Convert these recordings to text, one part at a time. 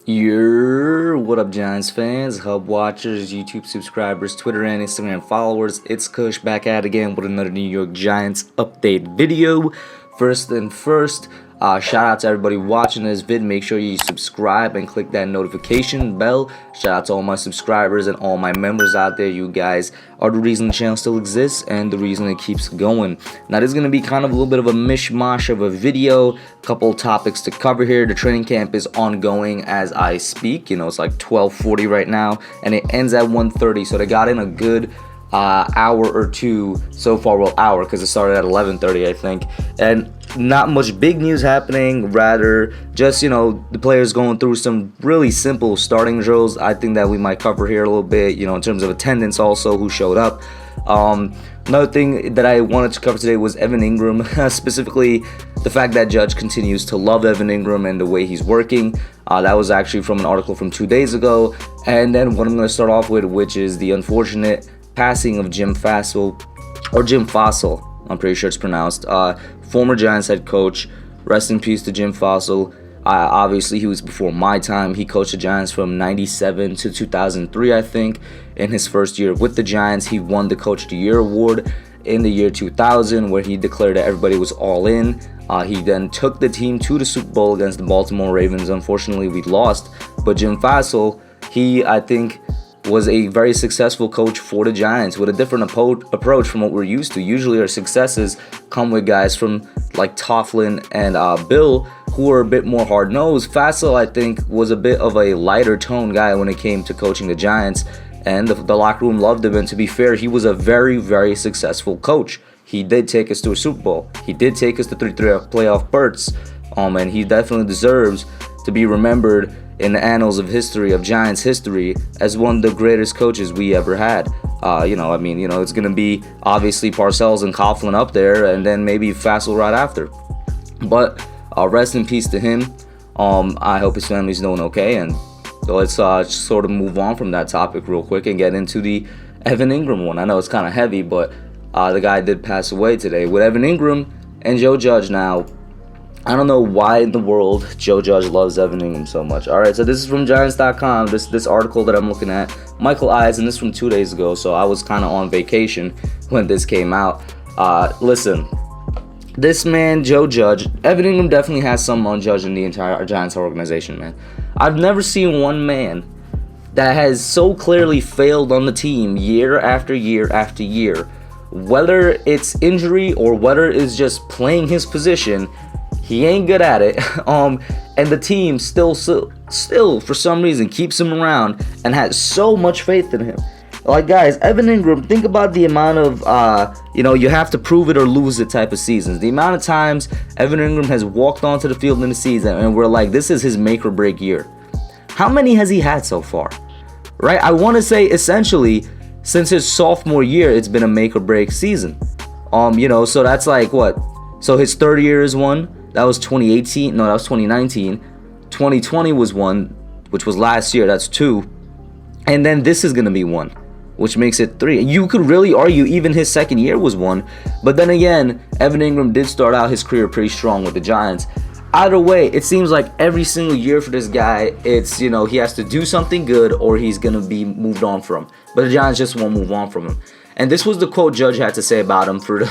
What up, Giants fans, Hub watchers, YouTube subscribers, Twitter and Instagram followers? It's Kush back at again with another New York Giants update video. First, shout out to everybody watching this vid. Make sure you subscribe and click that notification bell. Shout out to all my subscribers and all my members out there. You guys are the reason the channel still exists and the reason it keeps going. Now, this is going to be kind of a little bit of a mishmash of a video. Couple topics to cover here. The training camp is ongoing as I speak. You know, it's like 12:40 right now, and it ends at 1:30. So they got in a good hour or two so far. Well, hour, because it started at 11:30, I think. And not much big news happening, rather just, you know, the players going through some really simple starting drills. I think that we might cover here a little bit, you know, in terms of attendance also, who showed up. Another thing that I wanted to cover today was Evan Engram, specifically the fact that Judge continues to love Evan Engram and the way he's working. That was actually from an article from 2 days ago. And then what I'm going to start off with, which is the unfortunate passing of Jim Fassel, or Jim Fassel, I'm pretty sure it's pronounced, former Giants head coach. Rest in peace to Jim Fassel. Obviously, he was before my time. He coached the Giants from 97 to 2003, I think. In his first year with the Giants, he won the Coach of the Year award in the year 2000, where he declared that everybody was all in. He then took the team to the Super Bowl against the Baltimore Ravens. Unfortunately, we lost. But Jim Fassel, I think, was a very successful coach for the Giants with a different approach from what we're used to. Usually our successes come with guys from like Toughlin and Bill, who are a bit more hard-nosed. Fassel, I think, was a bit of a lighter tone guy when it came to coaching the Giants, and the locker room loved him. And to be fair, he was a very, very successful coach. He did take us to a Super Bowl. He did take us to 3 playoff berths, and he definitely deserves to be remembered in the annals of history, of Giants history, as one of the greatest coaches we ever had. It's going to be obviously Parcells and Coughlin up there, and then maybe Fassel right after. But rest in peace to him. I hope his family's doing okay, and let's sort of move on from that topic real quick and get into the Evan Engram one. I know it's kind of heavy, but the guy did pass away today. With Evan Engram and Joe Judge now, I don't know why in the world Joe Judge loves Evan Engram so much. All right, so this is from Giants.com, this article that I'm looking at. Michael Eyes, and this from 2 days ago, so I was kind of on vacation when this came out. Listen, this man, Joe Judge, Evan Engram definitely has some on Judge in the entire Giants organization, man. I've never seen one man that has so clearly failed on the team year after year after year. Whether it's injury or whether it's just playing his position, he ain't good at it, and the team still for some reason keeps him around and has so much faith in him. Like, guys, Evan Engram, think about the amount of you have to prove it or lose it type of seasons. The amount of times Evan Engram has walked onto the field in the season and we're like, this is his make or break year. How many has he had so far? Right? I want to say essentially since his sophomore year, it's been a make or break season. So that's like what? So his third year is one. That was 2018. No, that was 2019. 2020 was one, which was last year. That's two. And then this is going to be one, which makes it three. You could really argue even his second year was one. But then again, Evan Engram did start out his career pretty strong with the Giants. Either way, it seems like every single year for this guy, it's, he has to do something good or he's going to be moved on from. But the Giants just won't move on from him. And this was the quote Judge had to say about him for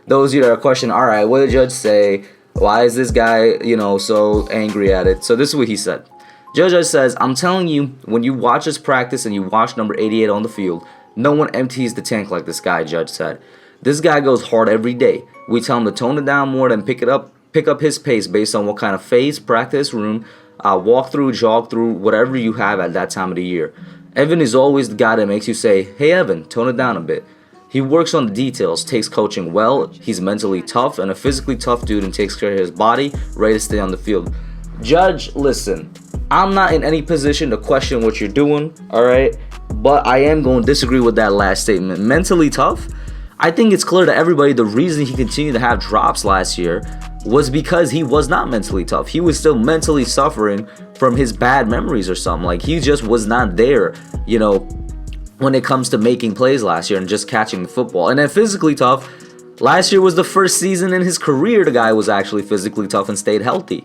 those of you that are questioning, all right, what did Judge say? Why is this guy, so angry at it? So this is what he said. Judge says, I'm telling you, when you watch us practice and you watch number 88 on the field, no one empties the tank like this guy, Judge said. This guy goes hard every day. We tell him to tone it down more than pick up his pace based on what kind of phase, practice room, walk through, jog through, whatever you have at that time of the year. Evan is always the guy that makes you say, hey, Evan, tone it down a bit. He works on the details, takes coaching well, he's mentally tough and a physically tough dude and takes care of his body, ready to stay on the field. Judge, listen, I'm not in any position to question what you're doing, all right? But I am going to disagree with that last statement. Mentally tough? I think it's clear to everybody the reason he continued to have drops last year was because he was not mentally tough. He was still mentally suffering from his bad memories or something. Like, he just was not there, when it comes to making plays last year and just catching the football. And then physically tough, last year was the first season in his career the guy was actually physically tough and stayed healthy.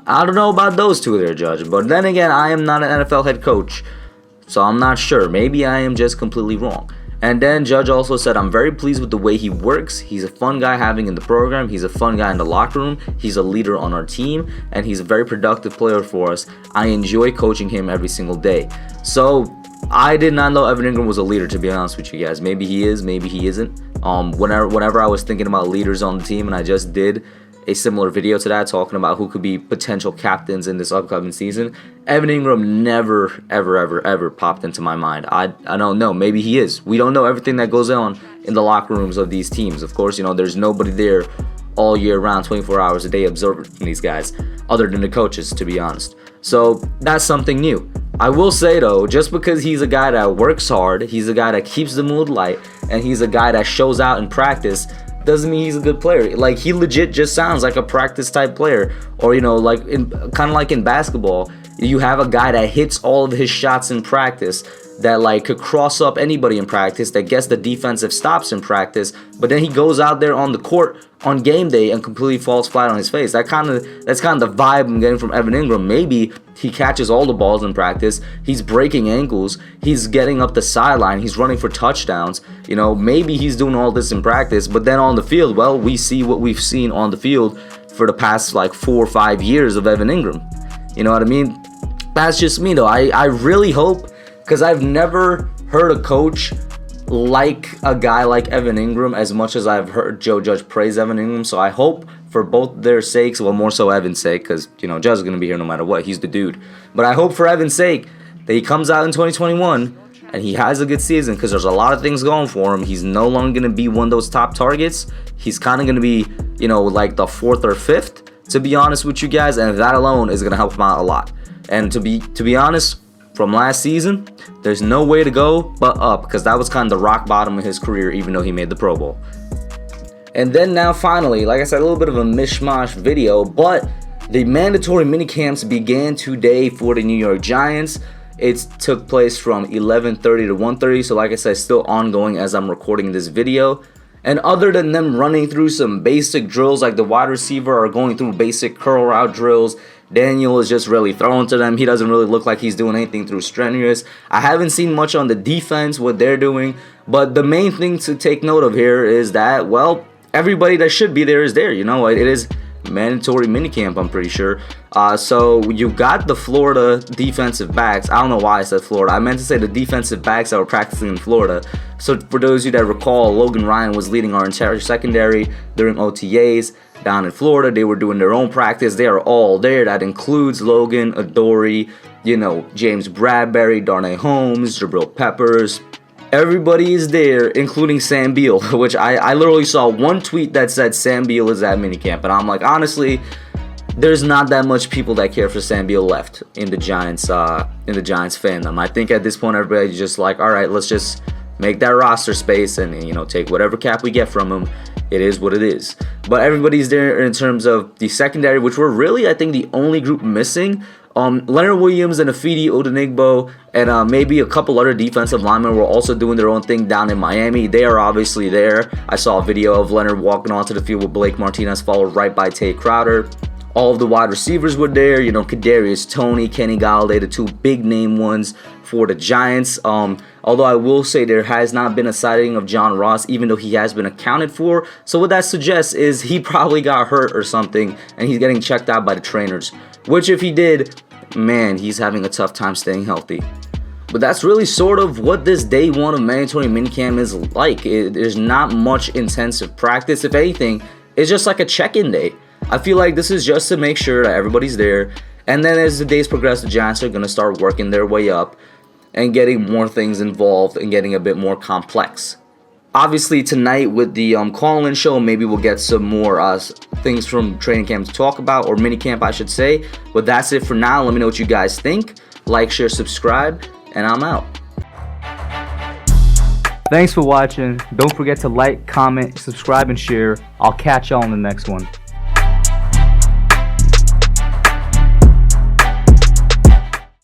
I don't know about those two there, Judge. But then again, I am not an NFL head coach, so I'm not sure. Maybe I am just completely wrong. And then Judge also said, I'm very pleased with the way he works. He's a fun guy having in the program. He's a fun guy in the locker room. He's a leader on our team, and he's a very productive player for us. I enjoy coaching him every single day. So I did not know Evan Engram was a leader, to be honest with you guys. Maybe he is, maybe he isn't. Whenever I was thinking about leaders on the team, and I just did a similar video to that talking about who could be potential captains in this upcoming season, Evan Engram never, ever popped into my mind. I don't know. Maybe he is. We don't know everything that goes on in the locker rooms of these teams. Of course, there's nobody there all year round, 24 hours a day observing these guys, other than the coaches, to be honest. So that's something new. I will say, though, just because he's a guy that works hard, he's a guy that keeps the mood light, and he's a guy that shows out in practice, doesn't mean he's a good player. Like, he legit just sounds like a practice type player. Or, like kind of like in basketball, you have a guy that hits all of his shots in practice, that like could cross up anybody in practice, that gets the defensive stops in practice, but then he goes out there on the court on game day and completely falls flat on his face. That's kind of the vibe I'm getting from Evan Engram. Maybe he catches all the balls in practice, he's breaking ankles, he's getting up the sideline, he's running for touchdowns. Maybe he's doing all this in practice, but then on the field, well, we see what we've seen on the field for the past like 4 or 5 years of Evan Engram. You know what I mean? That's just me, though. I really hope, because I've never heard a coach like a guy like Evan Engram as much as I've heard Joe Judge praise Evan Engram. So I hope for both their sakes, well, more so Evan's sake, because, Judge is going to be here no matter what. He's the dude. But I hope for Evan's sake that he comes out in 2021 and he has a good season, because there's a lot of things going for him. He's no longer going to be one of those top targets. He's kind of going to be, like the 4th or 5th, to be honest with you guys. And that alone is going to help him out a lot. And to be honest, from last season, there's no way to go but up, because that was kind of the rock bottom of his career, even though he made the Pro Bowl. And then now finally, like I said, a little bit of a mishmash video, but the mandatory minicamps began today for the New York Giants. It took place from 11:30 to 1:30, so like I said, still ongoing as I'm recording this video. And other than them running through some basic drills, like the wide receiver are going through basic curl route drills, Daniel is just really throwing to them. He doesn't really look like he's doing anything through strenuous. I haven't seen much on the defense, what they're doing. But the main thing to take note of here is that, well, everybody that should be there is there. It is mandatory minicamp, I'm pretty sure. So you got the Florida defensive backs. I don't know why I said Florida. I meant to say the defensive backs that were practicing in Florida. So for those of you that recall, Logan Ryan was leading our entire secondary during OTAs down in Florida. They were doing their own practice. They are all there. That includes Logan, Adoree, James Bradbury, Darnay Holmes, Jabril Peppers. Everybody is there, including Sam Beal, which I literally saw one tweet that said Sam Beal is at minicamp. And I'm like, honestly, there's not that much people that care for Sam Beal left in the Giants fandom. I think at this point, everybody's just like, all right, let's just make that roster space and, take whatever cap we get from him. It is what it is. But everybody's there in terms of the secondary, which were really, I think, the only group missing. Leonard Williams and Afidi Odenigbo and maybe a couple other defensive linemen were also doing their own thing down in Miami. They are obviously there. I saw a video of Leonard walking onto the field with Blake Martinez, followed right by Tay Crowder. All of the wide receivers were there. Kadarius Toney, Kenny Galladay, the two big name ones for the Giants. Although I will say there has not been a sighting of John Ross, even though he has been accounted for. So what that suggests is he probably got hurt or something, and he's getting checked out by the trainers. Which, if he did, man, he's having a tough time staying healthy. But that's really sort of what this day one of mandatory minicamp is like. There's not much intensive practice. If anything, it's just like a check-in day. I feel like this is just to make sure that everybody's there. And then as the days progress, the Giants are going to start working their way up and getting more things involved and getting a bit more complex. Obviously, tonight with the call-in show, maybe we'll get some more things from training camp to talk about, or minicamp, I should say. But that's it for now. Let me know what you guys think. Like, share, subscribe, and I'm out. Thanks for watching. Don't forget to like, comment, subscribe, and share. I'll catch y'all in the next one.